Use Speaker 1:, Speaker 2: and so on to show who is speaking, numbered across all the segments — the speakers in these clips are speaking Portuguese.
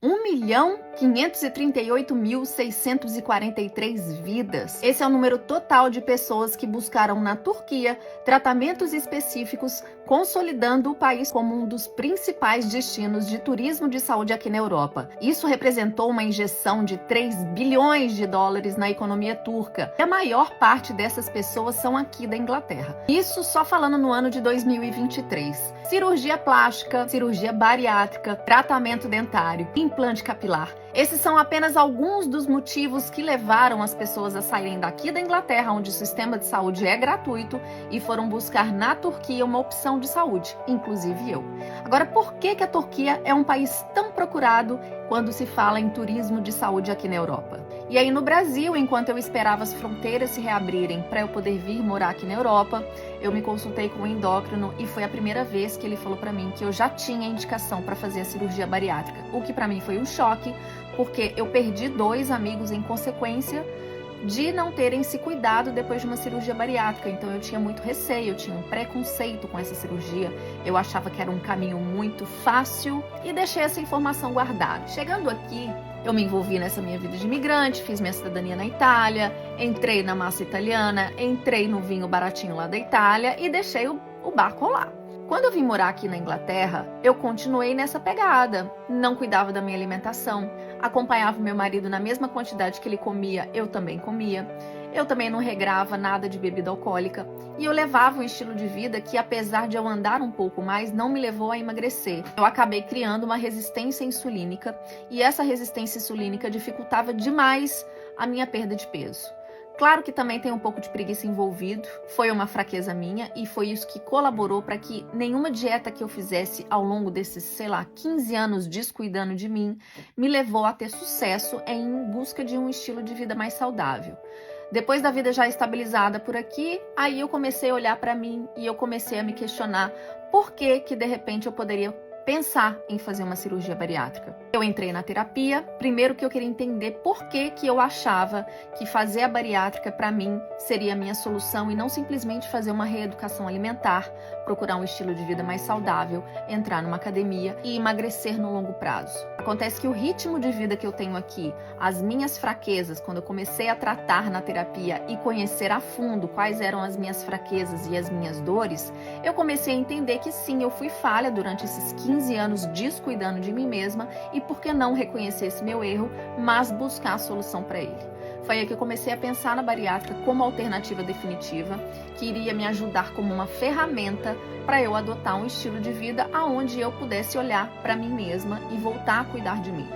Speaker 1: 1.538.643 vidas. Esse é o número total de pessoas que buscaram na Turquia tratamentos específicos, consolidando o país como um dos principais destinos de turismo de saúde aqui na Europa. Isso representou uma injeção de 3 bilhões de dólares na economia turca. E a maior parte dessas pessoas são aqui da Inglaterra. Isso só falando no ano de 2023. Cirurgia plástica, cirurgia bariátrica, tratamento dentário, implante capilar. Esses são apenas alguns dos motivos que levaram as pessoas a saírem daqui da Inglaterra, onde o sistema de saúde é gratuito, e foram buscar na Turquia uma opção de saúde, inclusive eu. Agora, por que a Turquia é um país tão procurado quando se fala em turismo de saúde aqui na Europa? E aí no Brasil, enquanto eu esperava as fronteiras se reabrirem para eu poder vir morar aqui na Europa, eu me consultei com um endócrino e foi a primeira vez que ele falou para mim que eu já tinha indicação para fazer a cirurgia bariátrica, o que para mim foi um choque, porque eu perdi 2 amigos em consequência de não terem se cuidado depois de uma cirurgia bariátrica. Então eu tinha muito receio, eu tinha um preconceito com essa cirurgia, eu achava que era um caminho muito fácil e deixei essa informação guardada. Chegando aqui, eu me envolvi nessa minha vida de imigrante, fiz minha cidadania na Itália, entrei na massa italiana, entrei no vinho baratinho lá da Itália e deixei o barco rolar. Quando eu vim morar aqui na Inglaterra, eu continuei nessa pegada. Não cuidava da minha alimentação, acompanhava meu marido na mesma quantidade que ele comia, eu também comia. Eu também não regrava nada de bebida alcoólica. E eu levava um estilo de vida que, apesar de eu andar um pouco mais, não me levou a emagrecer. Eu acabei criando uma resistência insulínica e essa resistência insulínica dificultava demais a minha perda de peso. Claro que também tem um pouco de preguiça envolvido, foi uma fraqueza minha e foi isso que colaborou para que nenhuma dieta que eu fizesse ao longo desses, 15 anos descuidando de mim, me levou a ter sucesso em busca de um estilo de vida mais saudável. Depois da vida já estabilizada por aqui, aí eu comecei a olhar para mim e eu comecei a me questionar por que de repente eu poderia pensar em fazer uma cirurgia bariátrica. Eu entrei na terapia, primeiro que eu queria entender por que eu achava que fazer a bariátrica para mim seria a minha solução e não simplesmente fazer uma reeducação alimentar, procurar um estilo de vida mais saudável, entrar numa academia e emagrecer no longo prazo. Acontece que o ritmo de vida que eu tenho aqui, as minhas fraquezas, quando eu comecei a tratar na terapia e conhecer a fundo quais eram as minhas fraquezas e as minhas dores, eu comecei a entender que sim, eu fui falha durante esses 15 anos descuidando de mim mesma e por que não reconhecer esse meu erro, mas buscar a solução para ele. Foi aí que eu comecei a pensar na bariátrica como alternativa definitiva, que iria me ajudar como uma ferramenta para eu adotar um estilo de vida onde eu pudesse olhar para mim mesma e voltar a cuidar de mim.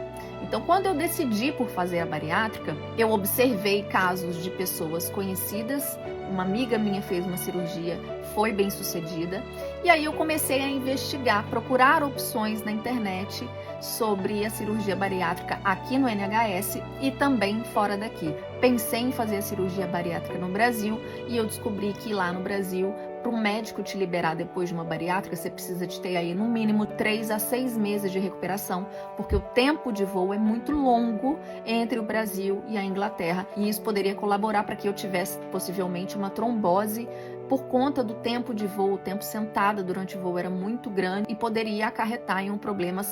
Speaker 1: Então, quando eu decidi por fazer a bariátrica, eu observei casos de pessoas conhecidas. Uma amiga minha fez uma cirurgia, foi bem sucedida, e aí eu comecei a investigar, procurar opções na internet sobre a cirurgia bariátrica aqui no NHS e também fora daqui. Pensei em fazer a cirurgia bariátrica no Brasil e eu descobri que lá no Brasil, para um médico te liberar depois de uma bariátrica, você precisa de ter aí no mínimo 3 a 6 meses de recuperação, porque o tempo de voo é muito longo entre o Brasil e a Inglaterra, e isso poderia colaborar para que eu tivesse possivelmente uma trombose por conta do tempo de voo. O tempo sentada durante o voo era muito grande e poderia acarretar em um problema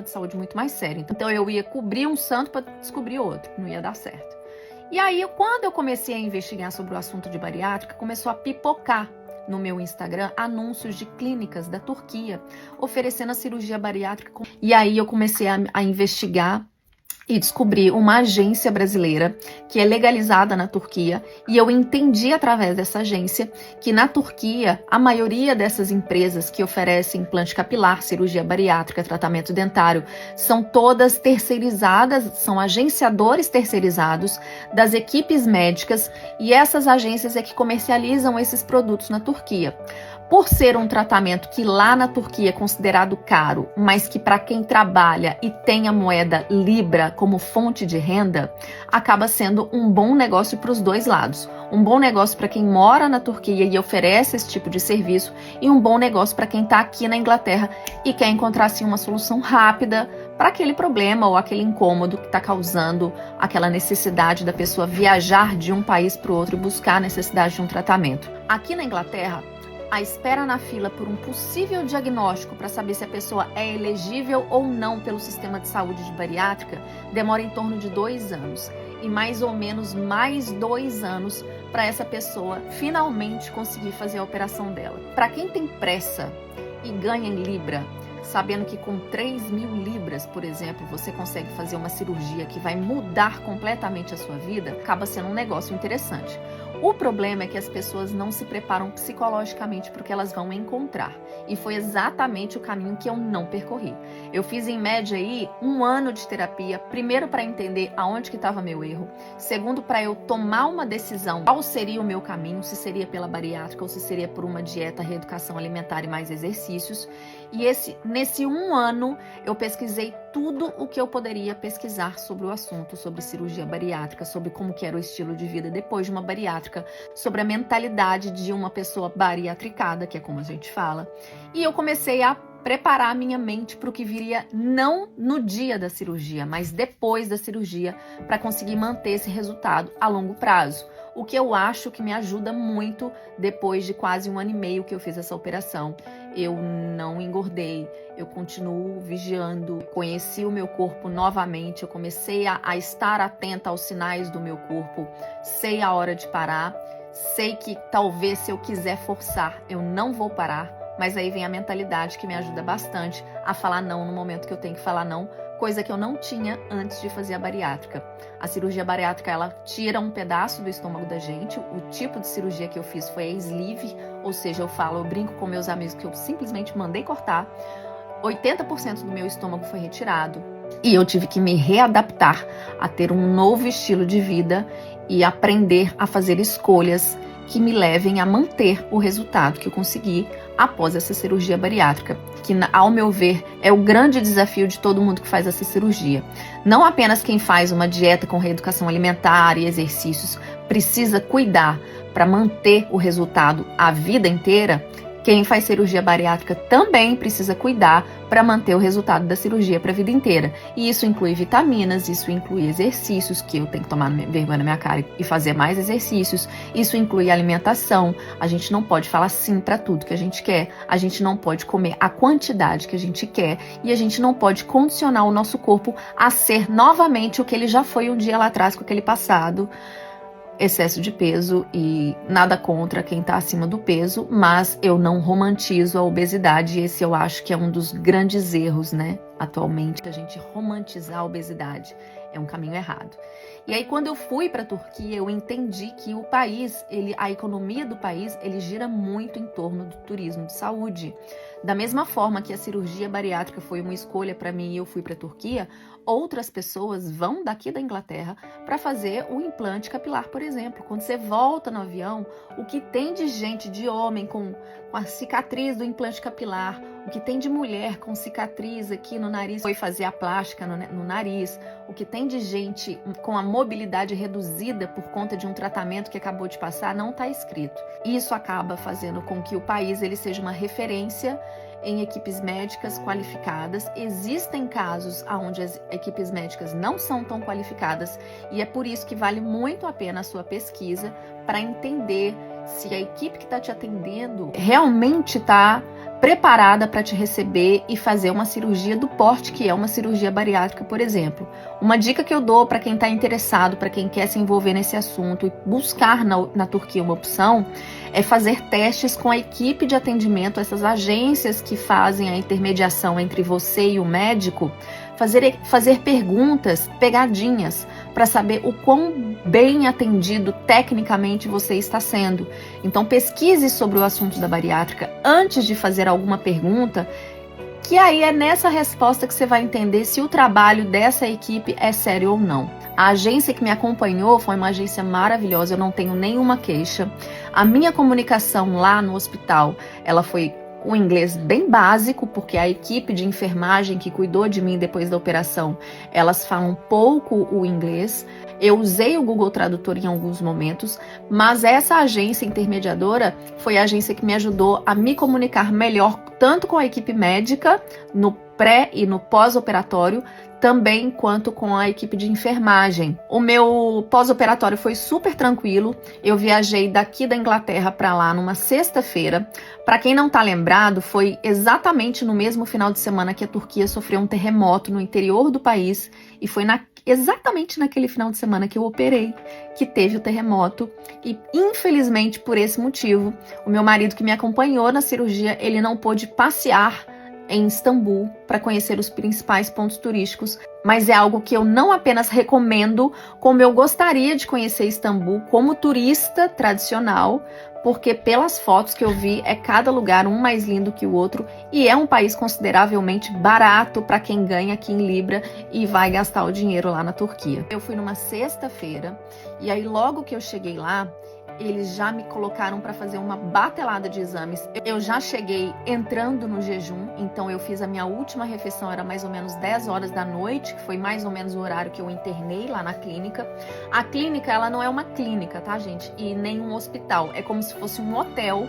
Speaker 1: de saúde muito mais sério. Então eu ia cobrir um santo para descobrir outro, não ia dar certo. E aí, quando eu comecei a investigar sobre o assunto de bariátrica, começou a pipocar no meu Instagram anúncios de clínicas da Turquia oferecendo a cirurgia bariátrica. E aí eu comecei a investigar e descobri uma agência brasileira que é legalizada na Turquia, e eu entendi através dessa agência que na Turquia a maioria dessas empresas que oferecem implante capilar, cirurgia bariátrica, tratamento dentário, são todas terceirizadas, são agenciadores terceirizados das equipes médicas, e essas agências é que comercializam esses produtos na Turquia. Por ser um tratamento que lá na Turquia é considerado caro, mas que para quem trabalha e tem a moeda Libra como fonte de renda, acaba sendo um bom negócio para os dois lados. Um bom negócio para quem mora na Turquia e oferece esse tipo de serviço, e um bom negócio para quem está aqui na Inglaterra e quer encontrar assim, uma solução rápida para aquele problema ou aquele incômodo que está causando aquela necessidade da pessoa viajar de um país para o outro e buscar a necessidade de um tratamento. Aqui na Inglaterra, a espera na fila por um possível diagnóstico para saber se a pessoa é elegível ou não pelo sistema de saúde de bariátrica demora em torno de 2 anos. E mais ou menos mais 2 anos para essa pessoa finalmente conseguir fazer a operação dela. Para quem tem pressa e ganha em libra, sabendo que com 3.000 libras, por exemplo, você consegue fazer uma cirurgia que vai mudar completamente a sua vida, acaba sendo um negócio interessante. O problema é que as pessoas não se preparam psicologicamente para o que elas vão encontrar. E foi exatamente o caminho que eu não percorri. Eu fiz em média aí 1 ano de terapia, primeiro para entender aonde que estava meu erro, segundo para eu tomar uma decisão qual seria o meu caminho, se seria pela bariátrica ou se seria por uma dieta, reeducação alimentar e mais exercícios. E nesse 1 ano eu pesquisei tudo o que eu poderia pesquisar sobre o assunto, sobre cirurgia bariátrica, sobre como que era o estilo de vida depois de uma bariátrica, sobre a mentalidade de uma pessoa bariatricada, que é como a gente fala. E eu comecei a preparar a minha mente para o que viria não no dia da cirurgia, mas depois da cirurgia, para conseguir manter esse resultado a longo prazo. O que eu acho que me ajuda muito depois de quase 1 ano e meio que eu fiz essa operação. Eu não engordei, eu continuo vigiando, conheci o meu corpo novamente, eu comecei a estar atenta aos sinais do meu corpo, sei a hora de parar, sei que talvez se eu quiser forçar, eu não vou parar, mas aí vem a mentalidade que me ajuda bastante a falar não no momento que eu tenho que falar não, coisa que eu não tinha antes de fazer a bariátrica. A cirurgia bariátrica, ela tira um pedaço do estômago da gente. O tipo de cirurgia que eu fiz foi a sleeve, ou seja, eu brinco com meus amigos que eu simplesmente mandei cortar. 80% do meu estômago foi retirado e eu tive que me readaptar a ter um novo estilo de vida e aprender a fazer escolhas que me levem a manter o resultado que eu consegui após essa cirurgia bariátrica, que, ao meu ver, é o grande desafio de todo mundo que faz essa cirurgia. Não apenas quem faz uma dieta com reeducação alimentar e exercícios precisa cuidar para manter o resultado a vida inteira, quem faz cirurgia bariátrica também precisa cuidar para manter o resultado da cirurgia para a vida inteira. E isso inclui vitaminas, isso inclui exercícios, que eu tenho que tomar vergonha na minha cara e fazer mais exercícios. Isso inclui alimentação. A gente não pode falar sim para tudo que a gente quer. A gente não pode comer a quantidade que a gente quer. E a gente não pode condicionar o nosso corpo a ser novamente o que ele já foi um dia lá atrás com aquele passado. Excesso de peso, e nada contra quem está acima do peso, mas eu não romantizo a obesidade, e esse eu acho que é um dos grandes erros, né, atualmente, a gente romantizar a obesidade, é um caminho errado. E aí quando eu fui para a Turquia, eu entendi que o país, a economia do país, ele gira muito em torno do turismo de saúde. Da mesma forma que a cirurgia bariátrica foi uma escolha para mim e eu fui para a Turquia, outras pessoas vão daqui da Inglaterra para fazer o implante capilar, por exemplo. Quando você volta no avião, o que tem de gente, de homem com a cicatriz do implante capilar, o que tem de mulher com cicatriz aqui no nariz, foi fazer a plástica no nariz, o que tem de gente com a mobilidade reduzida por conta de um tratamento que acabou de passar, não está escrito. Isso acaba fazendo com que o país ele seja uma referência em equipes médicas qualificadas. Existem casos onde as equipes médicas não são tão qualificadas e é por isso que vale muito a pena a sua pesquisa para entender se a equipe que está te atendendo realmente está preparada para te receber e fazer uma cirurgia do porte que é uma cirurgia bariátrica, por exemplo. Uma dica que eu dou para quem está interessado, para quem quer se envolver nesse assunto e buscar na Turquia uma opção, é fazer testes com a equipe de atendimento, essas agências que fazem a intermediação entre você e o médico, fazer perguntas, pegadinhas, para saber o quão bem atendido tecnicamente você está sendo. Então pesquise sobre o assunto da bariátrica antes de fazer alguma pergunta, que aí é nessa resposta que você vai entender se o trabalho dessa equipe é sério ou não. A agência que me acompanhou foi uma agência maravilhosa, eu não tenho nenhuma queixa. A minha comunicação lá no hospital, ela foi um inglês bem básico, porque a equipe de enfermagem que cuidou de mim depois da operação, elas falam pouco o inglês. Eu usei o Google Tradutor em alguns momentos, mas essa agência intermediadora foi a agência que me ajudou a me comunicar melhor, tanto com a equipe médica, no pré e no pós-operatório, também quanto com a equipe de enfermagem. O meu pós-operatório foi super tranquilo. Eu viajei daqui da Inglaterra para lá numa sexta-feira. Para quem não tá lembrado, foi exatamente no mesmo final de semana que a Turquia sofreu um terremoto no interior do país, e foi exatamente naquele final de semana que eu operei, que teve o terremoto. E infelizmente, por esse motivo, o meu marido que me acompanhou na cirurgia, ele não pôde passear em Istambul para conhecer os principais pontos turísticos, mas é algo que eu não apenas recomendo, como eu gostaria de conhecer Istambul como turista tradicional, porque pelas fotos que eu vi, é cada lugar um mais lindo que o outro, e é um país consideravelmente barato para quem ganha aqui em Libra e vai gastar o dinheiro lá na Turquia. Eu fui numa sexta-feira, e aí logo que eu cheguei lá, eles já me colocaram para fazer uma batelada de exames. Eu já cheguei entrando no jejum, então eu fiz a minha última refeição, era mais ou menos 10 horas da noite, que foi mais ou menos o horário que eu internei lá na clínica. A clínica, ela não é uma clínica, tá, gente? E nem um hospital, é como se fosse um hotel.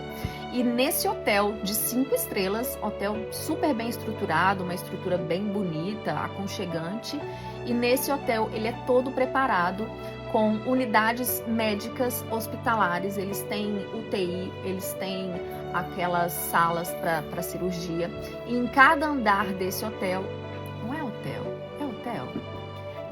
Speaker 1: E nesse hotel de 5 estrelas, hotel super bem estruturado, uma estrutura bem bonita, aconchegante, e nesse hotel ele é todo preparado com unidades médicas hospitalares. Eles têm UTI, eles têm aquelas salas para cirurgia. E em cada andar desse hotel, não é hotel, é hotel,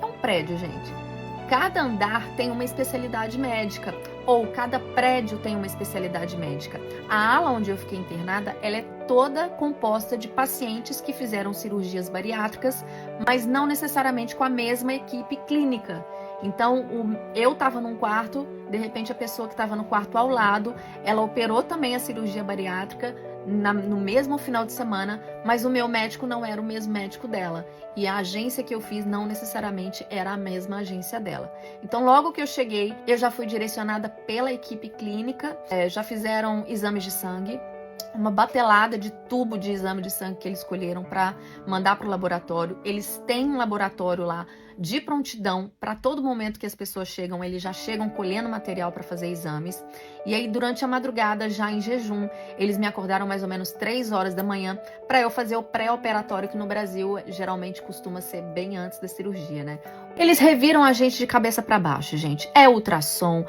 Speaker 1: é um prédio, gente. Cada andar tem uma especialidade médica, ou cada prédio tem uma especialidade médica. A ala onde eu fiquei internada, ela é toda composta de pacientes que fizeram cirurgias bariátricas, mas não necessariamente com a mesma equipe clínica. Então, eu estava num quarto, de repente a pessoa que estava no quarto ao lado, ela operou também a cirurgia bariátrica no mesmo final de semana, mas o meu médico não era o mesmo médico dela. E a agência que eu fiz não necessariamente era a mesma agência dela. Então, logo que eu cheguei, eu já fui direcionada pela equipe clínica, já fizeram exames de sangue, uma batelada de tubo de exame de sangue que eles escolheram para mandar para o laboratório. Eles têm um laboratório lá de prontidão para todo momento que as pessoas chegam, eles já chegam colhendo material para fazer exames. E aí, durante a madrugada, já em jejum, eles me acordaram mais ou menos 3 horas da manhã para eu fazer o pré-operatório, que no Brasil geralmente costuma ser bem antes da cirurgia, né? Eles reviram a gente de cabeça para baixo, gente. É ultrassom.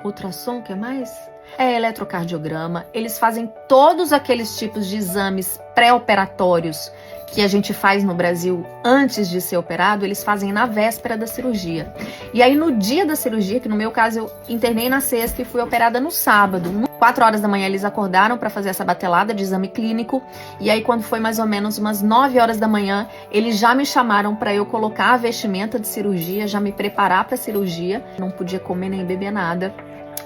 Speaker 1: Ultrassom, o que mais? É eletrocardiograma. Eles fazem todos aqueles tipos de exames pré-operatórios que a gente faz no Brasil antes de ser operado, eles fazem na véspera da cirurgia. E aí, no dia da cirurgia, que no meu caso eu internei na sexta e fui operada no sábado, 4 horas da manhã eles acordaram para fazer essa batelada de exame clínico. E aí, quando foi mais ou menos umas 9 horas da manhã, eles já me chamaram para eu colocar a vestimenta de cirurgia, já me preparar para a cirurgia. Não podia comer nem beber nada.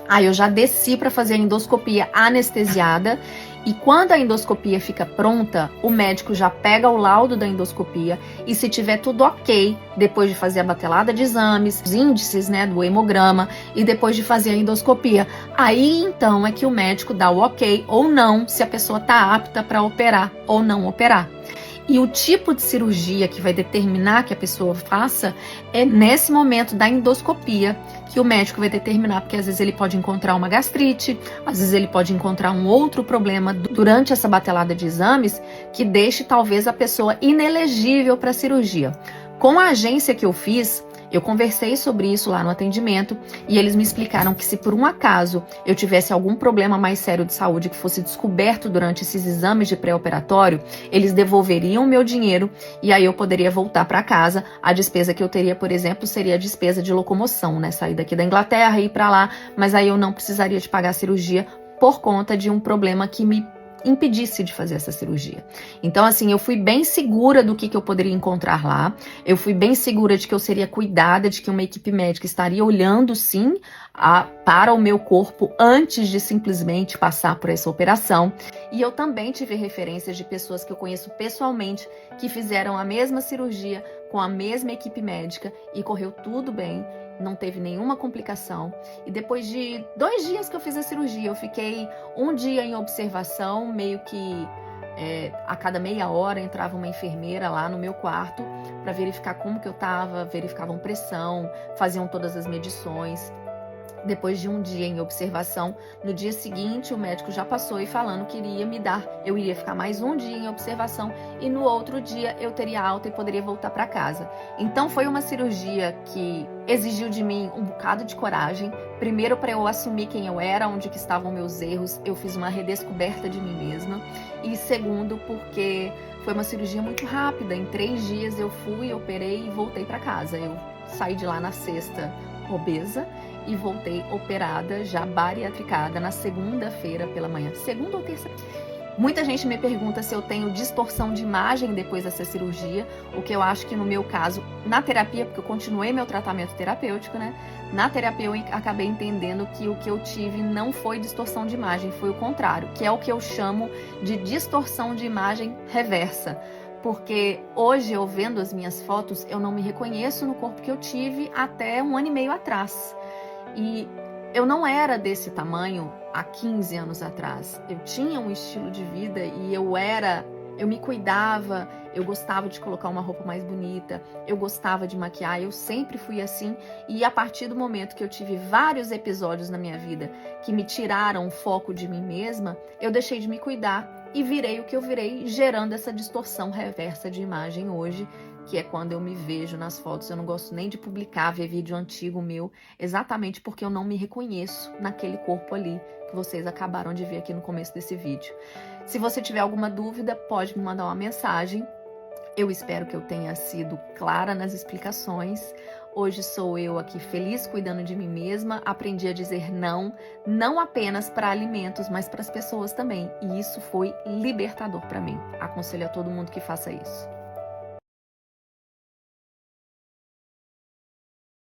Speaker 1: Aí eu já desci para fazer a endoscopia anestesiada, e quando a endoscopia fica pronta, o médico já pega o laudo da endoscopia, e se tiver tudo ok, depois de fazer a batelada de exames, os índices, né, do hemograma, e depois de fazer a endoscopia, aí então é que o médico dá o ok ou não, se a pessoa está apta para operar ou não operar. E o tipo de cirurgia que vai determinar que a pessoa faça é nesse momento da endoscopia que o médico vai determinar, porque às vezes ele pode encontrar uma gastrite, às vezes ele pode encontrar um outro problema durante essa batelada de exames que deixe talvez a pessoa inelegível para a cirurgia. Com a agência que eu fiz, eu conversei sobre isso lá no atendimento e eles me explicaram que se por um acaso eu tivesse algum problema mais sério de saúde que fosse descoberto durante esses exames de pré-operatório, eles devolveriam o meu dinheiro e aí eu poderia voltar para casa. A despesa que eu teria, por exemplo, seria a despesa de locomoção, né? Sair daqui da Inglaterra e ir para lá, mas aí eu não precisaria de pagar a cirurgia por conta de um problema que me impedisse de fazer essa cirurgia. Então, assim, eu fui bem segura do que eu poderia encontrar lá, eu fui bem segura de que eu seria cuidada, de que uma equipe médica estaria olhando, sim, para o meu corpo antes de simplesmente passar por essa operação. E eu também tive referências de pessoas que eu conheço pessoalmente que fizeram a mesma cirurgia com a mesma equipe médica e correu tudo bem, não teve nenhuma complicação. E depois de 2 dias que eu fiz a cirurgia, eu fiquei 1 dia em observação, meio que a cada meia hora entrava uma enfermeira lá no meu quarto para verificar como que eu estava, verificavam pressão, faziam todas as medições. Depois de um dia em observação, no dia seguinte o médico já passou e falando que iria me dar, eu iria ficar mais um dia em observação e no outro dia eu teria alta e poderia voltar para casa. Então foi uma cirurgia que exigiu de mim um bocado de coragem. Primeiro, para eu assumir quem eu era, onde que estavam meus erros, eu fiz uma redescoberta de mim mesma. E segundo, porque foi uma cirurgia muito rápida. Em 3 dias eu fui, operei e voltei para casa. Eu saí de lá na sexta obesa e voltei operada, já bariatricada, na segunda-feira pela manhã. Segunda ou terça? Muita gente me pergunta se eu tenho distorção de imagem depois dessa cirurgia, o que eu acho que no meu caso, na terapia, porque eu continuei meu tratamento terapêutico, né? Na terapia eu acabei entendendo que o que eu tive não foi distorção de imagem, foi o contrário, que é o que eu chamo de distorção de imagem reversa. Porque hoje, eu vendo as minhas fotos, eu não me reconheço no corpo que eu tive até 1 ano e meio atrás. E eu não era desse tamanho há 15 anos atrás. Eu tinha um estilo de vida e eu me cuidava, eu gostava de colocar uma roupa mais bonita, eu gostava de maquiar, eu sempre fui assim. E a partir do momento que eu tive vários episódios na minha vida que me tiraram o foco de mim mesma, eu deixei de me cuidar e virei o que eu virei, gerando essa distorção reversa de imagem hoje, que é quando eu me vejo nas fotos. Eu não gosto nem de publicar, ver vídeo antigo meu, exatamente porque eu não me reconheço naquele corpo ali que vocês acabaram de ver aqui no começo desse vídeo. Se você tiver alguma dúvida, pode me mandar uma mensagem. Eu espero que eu tenha sido clara nas explicações. Hoje sou eu aqui feliz, cuidando de mim mesma. Aprendi a dizer não, não apenas para alimentos, mas para as pessoas também. E isso foi libertador para mim. Aconselho a todo mundo que faça isso.